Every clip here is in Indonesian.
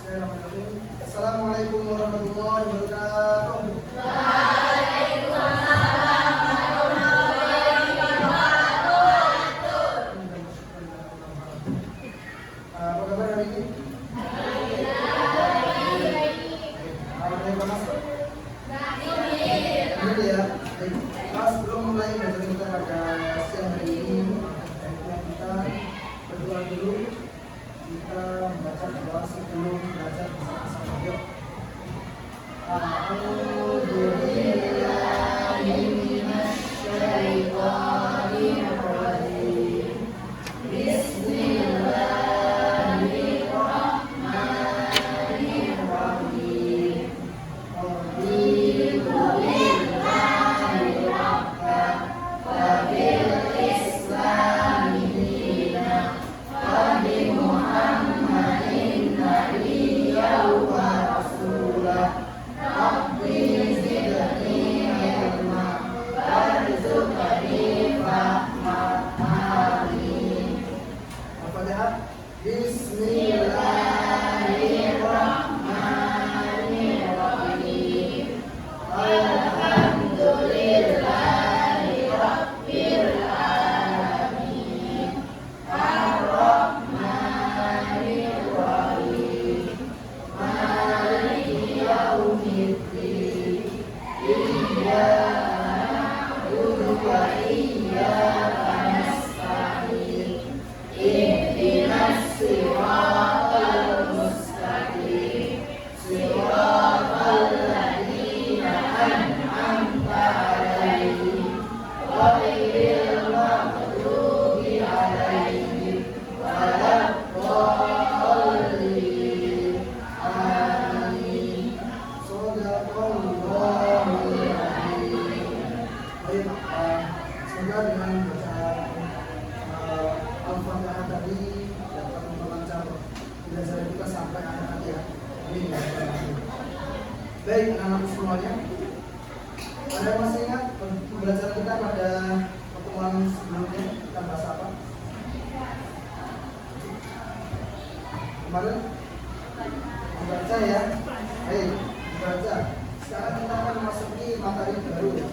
Bismillahirrahmanirrahim. Assalamualaikum warahmatullahi wabarakatuh. Apa kabar hari ini? Apa yang masuk? Ini ya. Sebelum mulai belajar kita pada siang hari ini, kita berdoa dulu. Kita membaca doa sebelum belajar bersama-sama. Yuk. A'udzubillahiminasyaitonirrajim. Bismillahirrahmanirrahim. Raditu billahi rabban wa bil islami dinan wa bi Muhammadin nabiyyan wa rasulah. Rabbi zidni ilma warzuqni fahma. Amin. Al-Fatihah. Bismillahirrahmanirrahim. Alhamdulillahi rabbil alamin. Ar-Rahmanir Rahim. Maliki yaumiddin. Iyyaka na'budu wa iyyaka nasta'in. Ihdinas siratal mustaqim. Siratal ladzina an'amta 'alaihim ghairil maghdubi 'alaihim waladdallin. Amin. Shadaqallahul adzim. Baik, semoga dengan bacaan Al-Fatihah tadi dapat memperlancar belajar kita sampai akhir ya. Amin. Baik, anak-anak semuanya. Ada yang masih ingat pembelajaran kita pada pertemuan sebelumnya kita bahas apa? Kemarin dibaca ya. Baik, dibaca. Sekarang kita akan memasuki materi baru.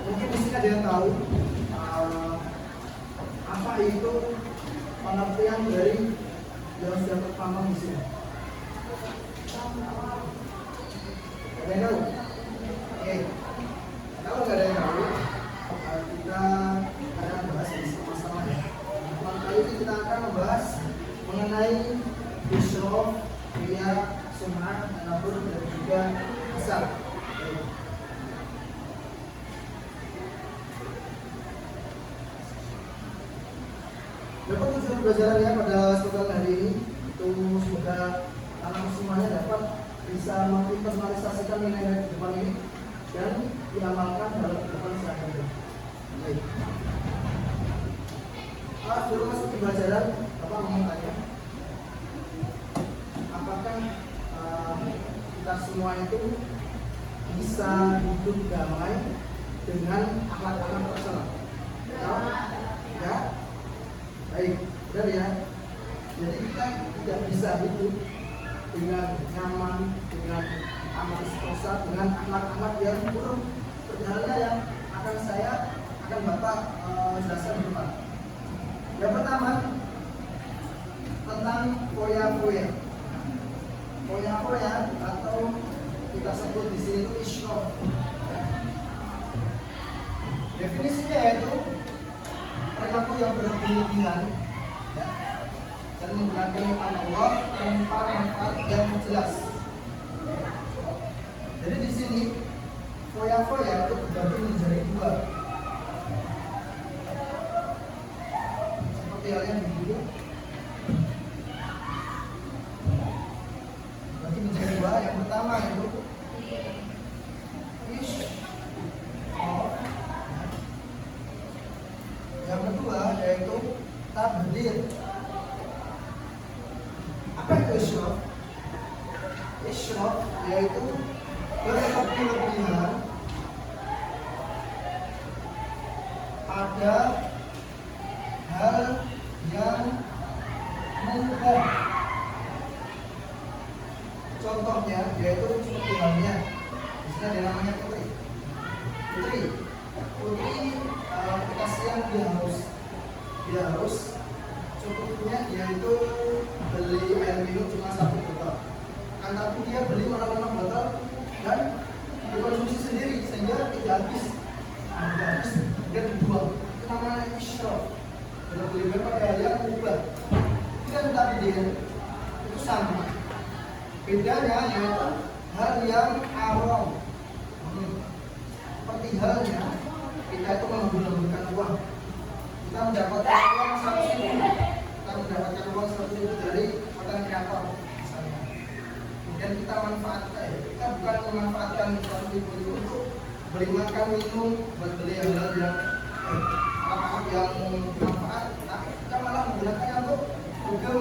Mungkin di sini ada yang tahu apa itu pengertian dari yang sudah terpampang di sini. Ada yang tahu? Oke. Kalau nggak ada yang tahu, kita akan bahas bersama-sama ya. Kali ini kita akan membahas mengenai isyraf, riya, sum'ah, tanabur dan juga asar. Dapat tujuan pelajarannya pada kesempatan hari ini itu semoga anak semuanya dapat bisa menginternalisasikan nilai-nilai kehidupan ini dan diamalkan dalam kehidupan sehari-hari. Baik. Sebelum masuk ke pelajaran, Bapak mau tanya, apakah kita semua itu bisa hidup damai dengan akhlak-akhlak personal? Ya? Baik, benar ya. Jadi kita tidak bisa hidup dengan nyaman, dengan aman sentosa, dengan akhlak-akhlak yang buruk. Perjalanannya yang akan Bapak jelaskan di depan. Yang pertama tentang foya-foya. Foya-foya atau kita sebut di sini itu isyraf. Definisinya yaitu perilaku yang berlebihan ya, dan menggunakan Allah tanpa manfaat yang jelas. Jadi di sini foya-foya itu terbagi menjadi dua. Seperti halnya di buku. Bagi menjadi dua. Yang pertama itu yang kedua yaitu tabdir. Apa itu isyraf? Isyraf yaitu berlebihan pada hal yang mubah Contohnya yaitu seperti halnya di sini ada namanya putri. Putri ketika siang dia harus cukupnya dia itu beli air minum cuma 1 botol. Tapi dia beli malah 6 botol dan dikonsumsi sendiri sehingga tidak habis. Dan dibuang. Itu namanya israf. Berlebihan pada hal yang mubah. Kan tadi dia itu sama. Bedanya yaitu hal yang haram. Seperti halnya kita itu mengambil uang. Kita mendapatkan uang 100.000. Kita mendapatkan uang 100.000 dari hotel kantor misalnya. Kemudian kita manfaatkan. Kita bukan memanfaatkan 100.000 itu untuk beli makan minum, buat beli hal-hal yang manfaat. Tapi kita malah menggunakannya untuk dugem.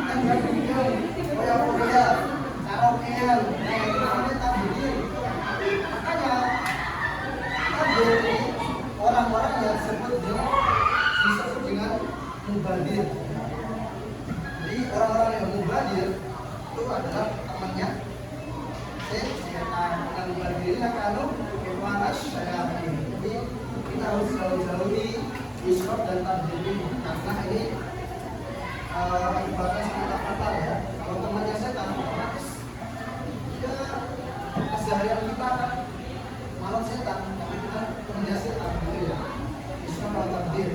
Kan nggak dugem, koya-koya, karaokean. Nah itu namanya tabdir. Makanya tabdir orang-orang yang disebut dengan mubadir. Jadi orang-orang yang mubadir itu adalah temannya setan. Dan mubadirnya kalau kemanas saya ini kita harus jauh-jauhi israf dan tabdir ini karena ini akibatnya sangat fatal ya. Kalau temannya setan otomatis ya keseharian kita kan malam setan, tapi kita temannya setan gitu ya. Israf dan tabdir.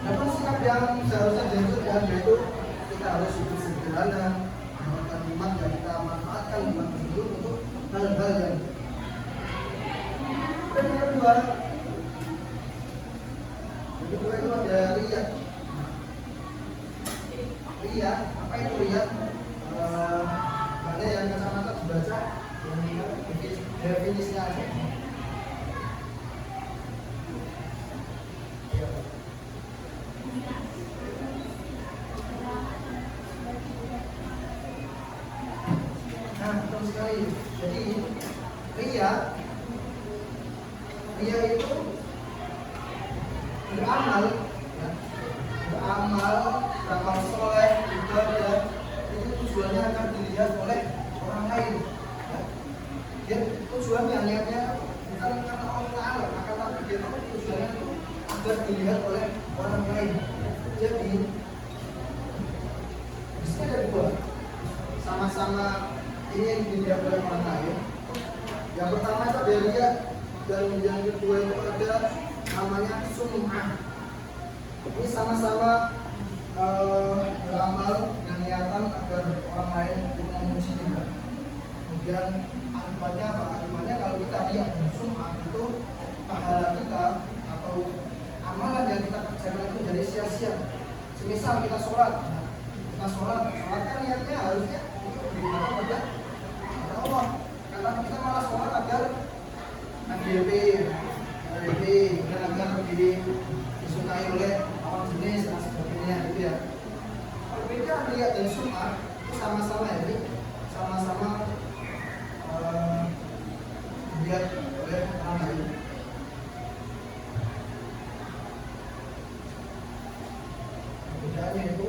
Namun sikap yang seharusnya jujur ya, yaitu kita harus hidup sederhana, menggunakan nikmat yang kita manfaatkan nikmat tersebut untuk hal-hal yang. Dan yang kedua itu ada riya. Riya, apa itu riya? Ada yang kacamata dibaca, yang definisinya ada. Nah, betul sekali. Jadi riya itu beramal, ya, beramal soleh, ibadah itu tujuannya akan dilihat oleh orang lain. Ya. Dia tujuannya niatnya bukan karena Allah Taala, akan tapi dia tujuannya itu agar dilihat oleh orang lain. Jadi di sini ada dua, sama-sama ingin dilihat oleh orang lain. Yang pertama itu ada riya, dan yang kedua itu ada namanya sum'ah. Ini sama-sama beramal dengan niatan agar orang lain tidak memuji kita. Kemudian akibatnya apa? Akibatnya kalau kita lihat sum'ah itu pahala kita atau amalan yang kita kerjakan itu jadi sia-sia. Semisal kita sholat kan niatnya harusnya untuk beribadah pada Allah. Karena kita malah sholat agar FDP dan agar disukai oleh lawan jenis dan sebagainya gitu ya. Berbeda riya dan sum'ah itu sama-sama ya, sama-sama dilihat oleh orang lain. Bedanya itu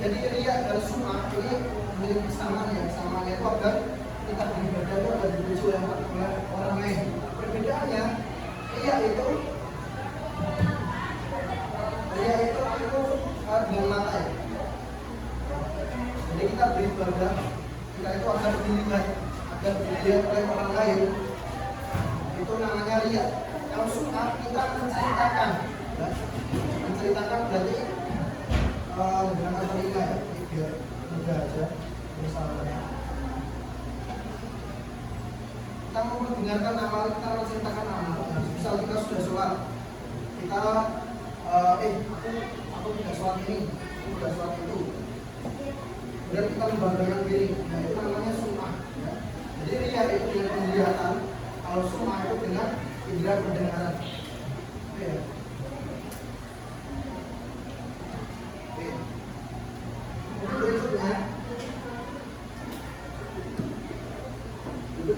jadi riya dan sum'ah ini memiliki kesamaan ya. Kesamaannya itu agar kita beribadah itu agar dipuji oleh orang lain. Perbedaannya riya itu dengan mata ya. Jadi kita beribadah kita itu agar dilihat oleh orang lain. Itu namanya riya. Kalau sum'ah kita menceritakan ya. Menceritakan berarti menggunakan telinga ya, biar mudah aja misalnya kita mau mendengarkan amal, kita menceritakan amal. Misal kita sudah sholat, kita aku tidak sholat ini, aku tidak sholat itu. Kemudian kita membanggakan diri, nah itu namanya sum'ah. Ya. Jadi ria itu dengan penglihatan, kalau sum'ah itu dengan indera pendengaran. Ya. Berikutnya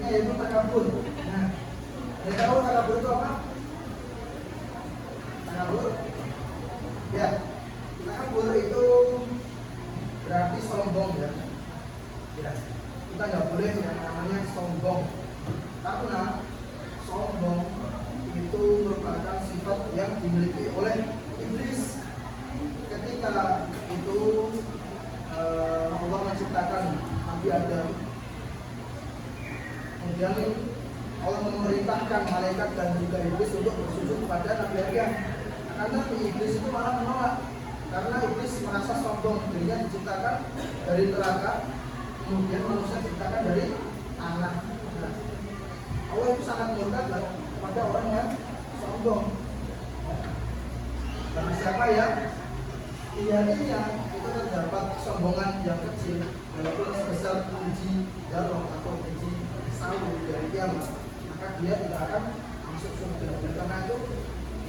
yaitu takabur. Nah, ada tahu takabur itu apa? Takabur, ya, takabur itu berarti sombong ya. Ya, kita nggak boleh yang namanya sombong, karena sombong itu merupakan sifat yang dimiliki oleh iblis. Ketika itu Allah menciptakan Nabi Adam, kemudian Allah memerintahkan malaikat dan juga iblis untuk bersujud kepada Nabi Adam. Karena iblis itu malah menolak, karena iblis merasa sombong, dirinya diciptakan dari neraka, kemudian manusia diciptakan dari tanah. Nah, Allah itu sangat murka kepada orang yang sombong. Karena siapa ya? Iyanya itu terdapat kesombongan yang kecil, walaupun sebesar biji darah atau biji sawi dari kiamat, maka dia tidak akan masuk surga. Karena itu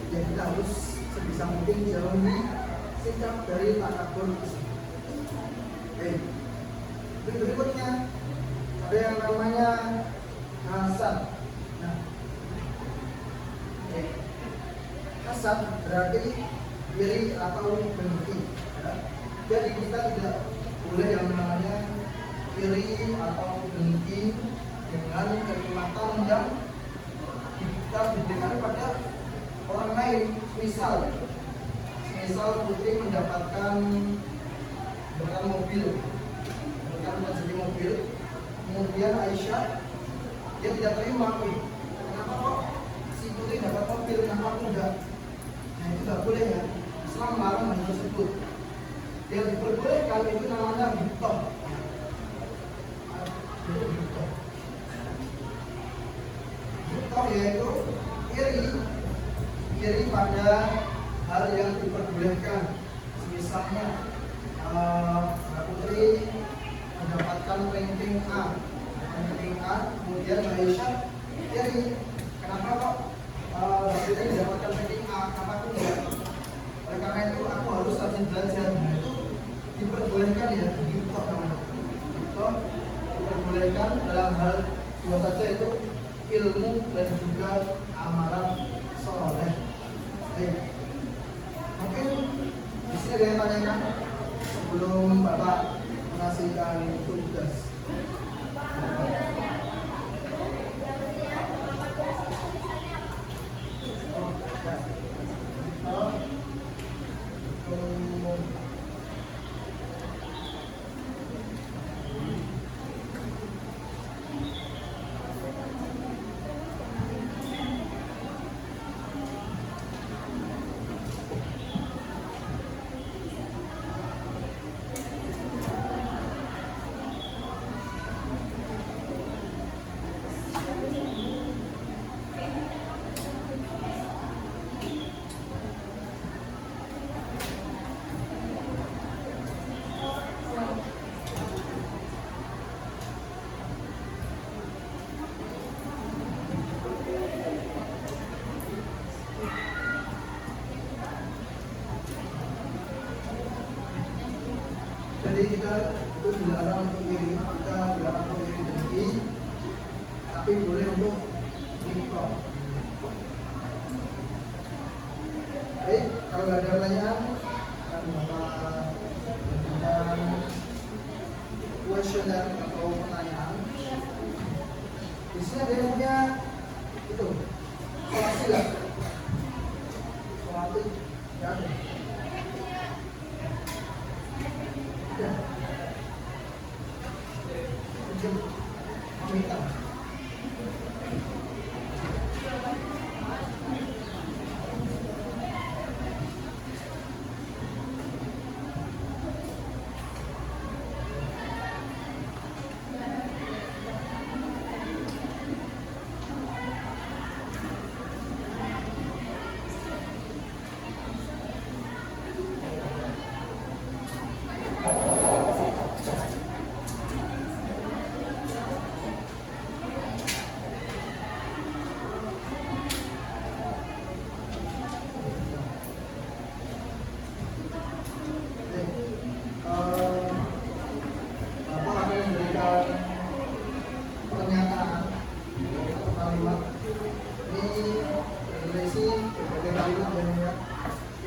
ya kita harus sebisa mungkin jauhi sikap dari takabur. Berikutnya ada yang namanya hasad. Nah, hasad berarti iri atau benci. Ya. Jadi kita tidak boleh yang namanya iri atau benci dengan kenikmatan yang kita berikan pada orang lain. Misal Putri mendapatkan mobil, menjadi mobil, kemudian Aisyah dia tidak terima, kenapa kok si Putri dapat mobil, kenapa aku enggak? Nah itu tidak boleh ya. Islam melarang hal tersebut. Yang diperbolehkan itu namanya ghibthah. Ghibthah yaitu iri pada hal yang diperbolehkan. Misalnya Putri mendapatkan ranking A, kemudian Aisyah iri, kenapa kok Putri mendapatkan ranking A, kenapa aku enggak? Oleh karena itu aku harus rajin belajar. Nah, itu diperbolehkan ya, ghibthah namanya. Ghibthah diperbolehkan dalam hal dua saja, itu ilmu dan juga amalan soleh. Mungkin di sini ada yang tanyakan sebelum Bapak mengasihkan tugas. Jadi kita itu dilarang untuk iri, kita dilarang untuk iri dengki, tapi boleh untuk ghibthah. Baik, kalau ada pertanyaan, akan Bapak berikan kuesioner atau pertanyaan. Di sini ada yang punya itu, sholat sila, sholat itu, ya. berbagai kalimat dan ya.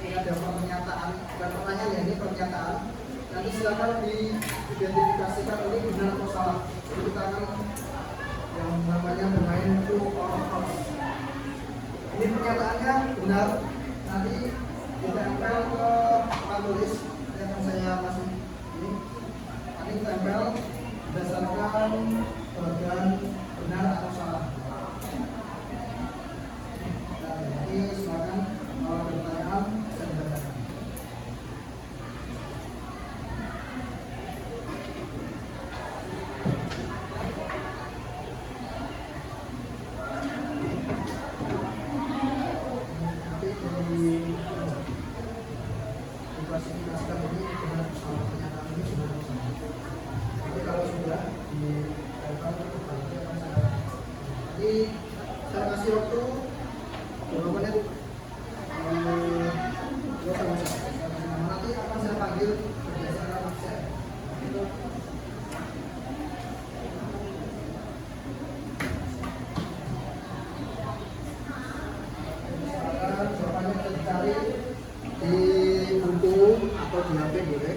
Ini ada pernyataan dan pertanyaan ya, ini pernyataan. Nanti silakan diidentifikasikan ini benar atau salah. Jadi kita akan yang namanya bermain true or false. Ini pernyataannya benar. Nanti kita tempel ke papan tulis yang akan saya kasih ini. Nanti tempel berdasarkan bagian benar atau salah. Nah, jadi silakan kalau ada pertanyaan bisa dibacakan. Klasifikasikan ini benar salah, pernyataan ini benar atau salah. Tapi kalau sudah di jadi saya kasih waktu berapa menit. Nanti akan saya panggil berdasarkan absen. Jawabannya bisa dicari di buku atau di HP boleh.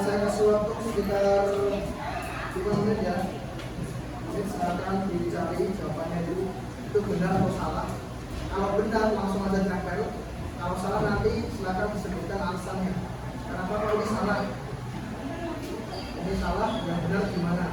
Saya kasih waktu sekitar 5 menit ya. Ini silakan dicari jawabannya itu benar atau salah. Kalau benar langsung aja tempel. Kalau salah nanti silakan disebutkan alasannya. Kenapa kalau ini salah? Ini salah, yang benar gimana?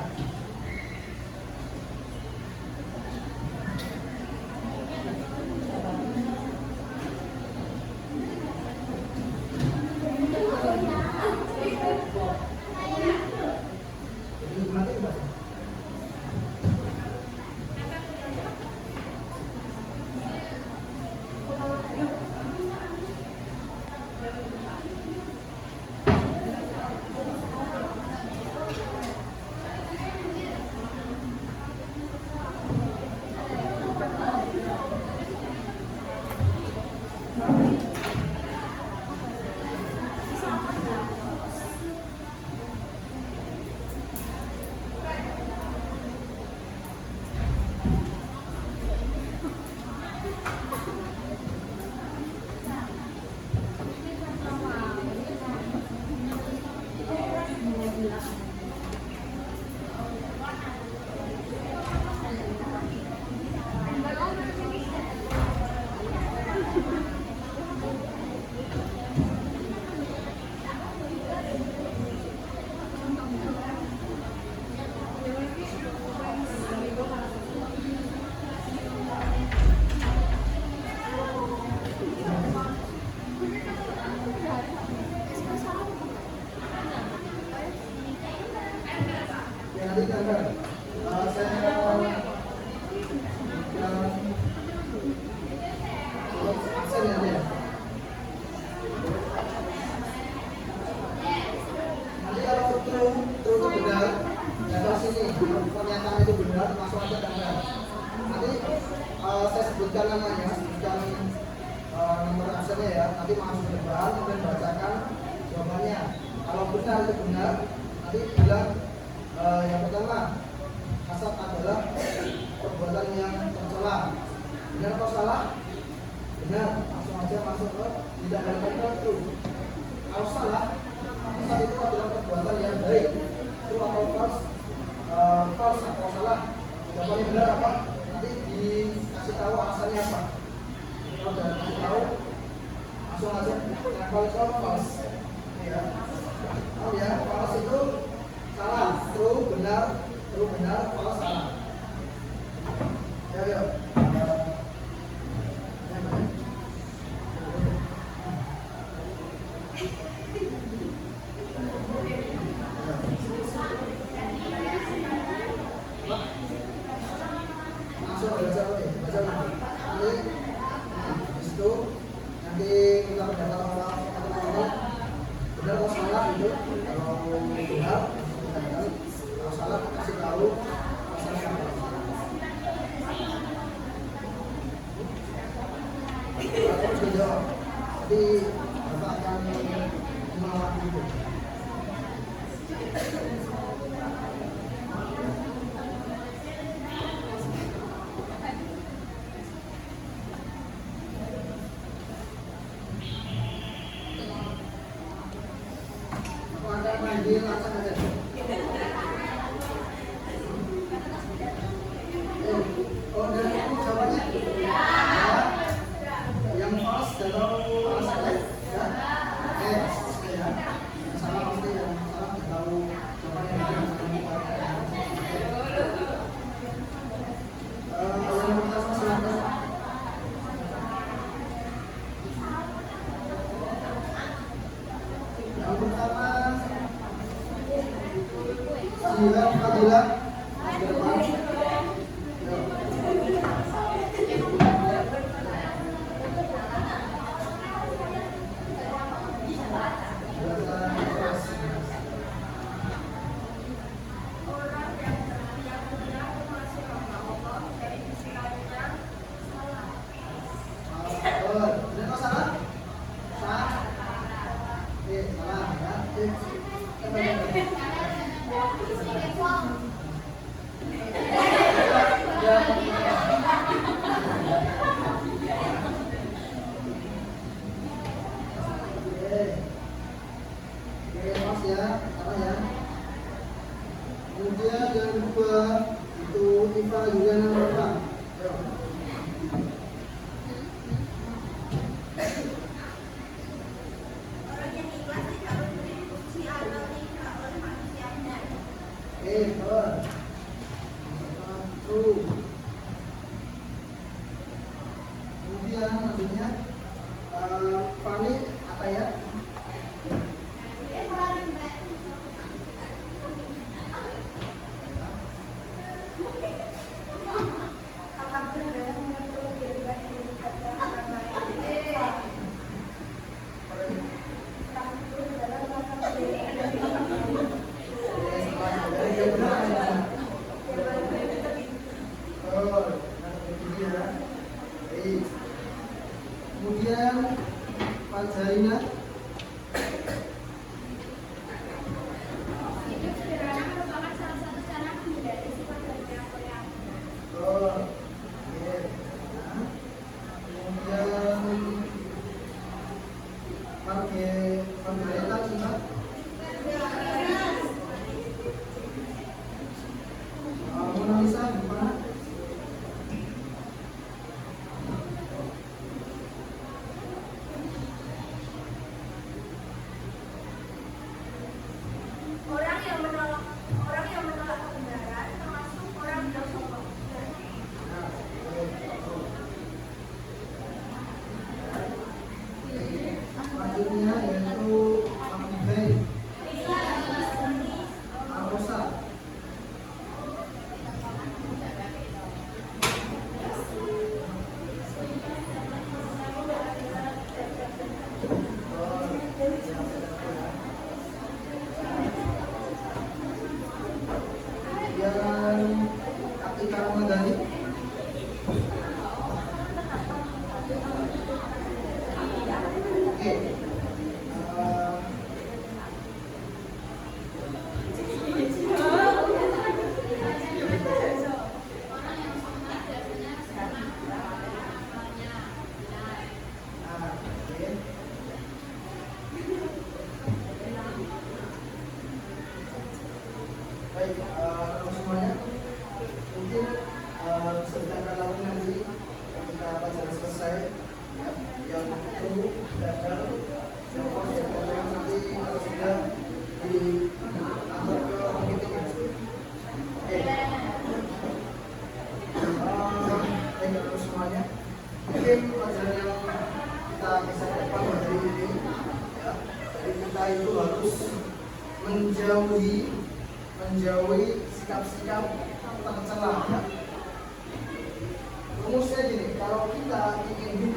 Nanti saya absen ya. Nanti kalau true benar, dari sini pernyataan itu benar, langsung aja tanggal. Nanti saya sebutkan namanya, sebutkan nomor absennya ya. Nanti langsung ke depan, kemudian bacakan jawabannya. Kalau benar itu benar, nanti bilang yang pertama, hasad adalah perbuatan yang tercela. Benar atau salah? Benar, langsung aja masuk ke tidak ada kata itu. Kalau salah, hasad itu adalah perbuatan yang baik. Itu atau false, false atau salah. Jawabannya benar apa? Nanti dikasih tahu alasannya apa. Kalau sudah dikasih tahu, langsung aja kalau itu false. Ya, oh ya, false itu salah, true benar, false salah. Ya. jawab. Jadi Bapak akan melewati itu. Ada mandi langsung aja. Oh, dari itu jawabannya? Ya. Yang pas atau salah? Ya. Oke, ya. Yang salah pasti yang salah tidak tahu jawabannya. Yang pertama silakan. Yang pertama Fadila di depan. Kemudian yang kedua itu Iva Yuliana Nova. Kemudian selanjutnya Fani apa ya? Kemudian Fajarina. Margareta Cinta. Mona Lisa gimana? Orang yang menolak kebenaran termasuk orang yang sombong. Selanjutnya yaitu Abdul Arosa. Kemudian Atika Ramadhani. Oke. Baik, semuanya mungkin bisa kita akan lakukan nanti ketika pelajaran selesai ya, yang perlu belajar yang pos yang nanti kalau sudah di kantor ke meeting ya. Oke. Baik, semuanya mungkin pelajaran yang kita bisa dapat hari ini ya, jadi kita itu harus menjauhi sikap-sikap tercela ya. Rumusnya gini, kalau kita ingin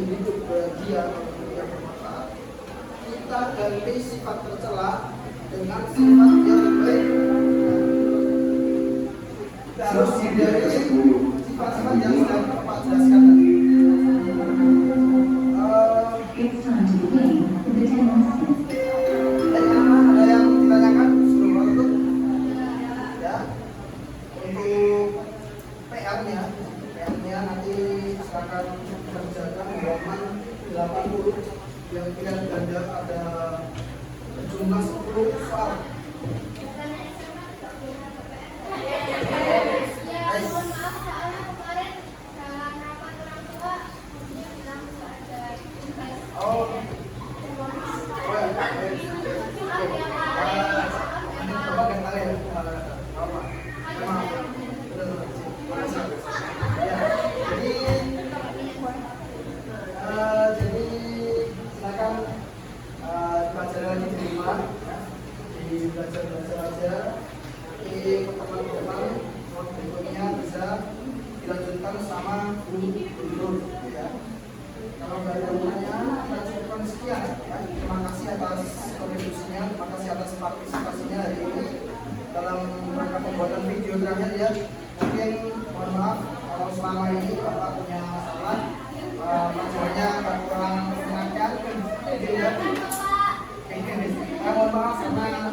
hidup bahagia, yang bermanfaat, kita ganti sifat tercela dengan sifat yang baik. Kita harus hindari sifat-sifat yang sudah Bapak jelaskan tadi. PM-nya. PM-nya nanti silakan kerjakan halaman 80 yang pilihan ganda ada jumlah 10 soal. Jadi silakan pelajaran diterima, belajar aja. Nanti teman-teman berikutnya bisa dilanjutkan sama guru ya. Kalau nggak ada gunanya, kita cukupkan sekian. Ya. Terima kasih atas kontribusinya, terima kasih atas partisipasinya hari ini dalam rangka pembuatan video terakhir ya. Mungkin mohon maaf kalau selama ini Bapak punya masalah, pelajarannya agak kurang menyenangkan, mungkin ya. Mohon maaf karena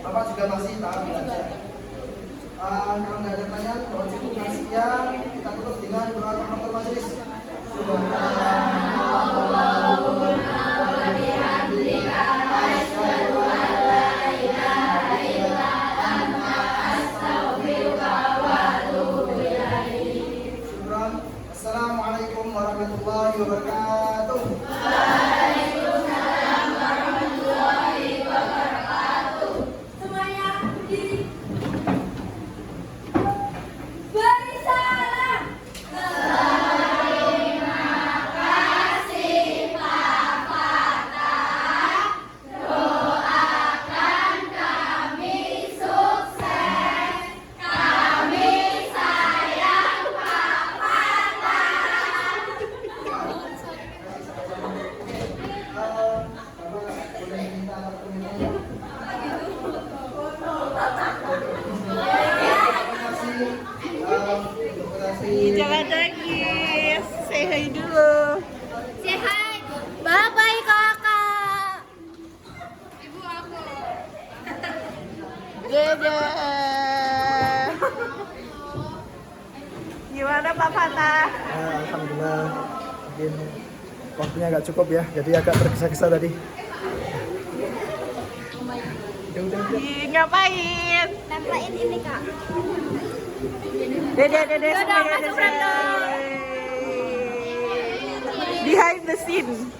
Bapak juga masih tahap belajar. Kalau nggak ada pertanyaan, kalau cukupkan sekian, kita tutup dengan doa penutup majelis. Assalamualaikum warahmatullahi wabarakatuh. Waalaikumsalam warahmatullahi wabarakatuh. Semuanya berdiri. Beri salam. Terima kasih Pak Fatah. Doakan kami sukses. Kami sayang Pak Fatah. Boleh minta permintaan? Jangan nangis, say hi dulu. Say hi. Bye-bye kakak. Ibu aku. Dadah. Gimana Pak Fatah? Alhamdulillah, mungkin waktunya agak cukup ya, jadi agak tergesa-gesa tadi. Udah. Ngapain? Nempelin ini kak. Dadah Dadah, semuanya, masuk random. Behind the scene.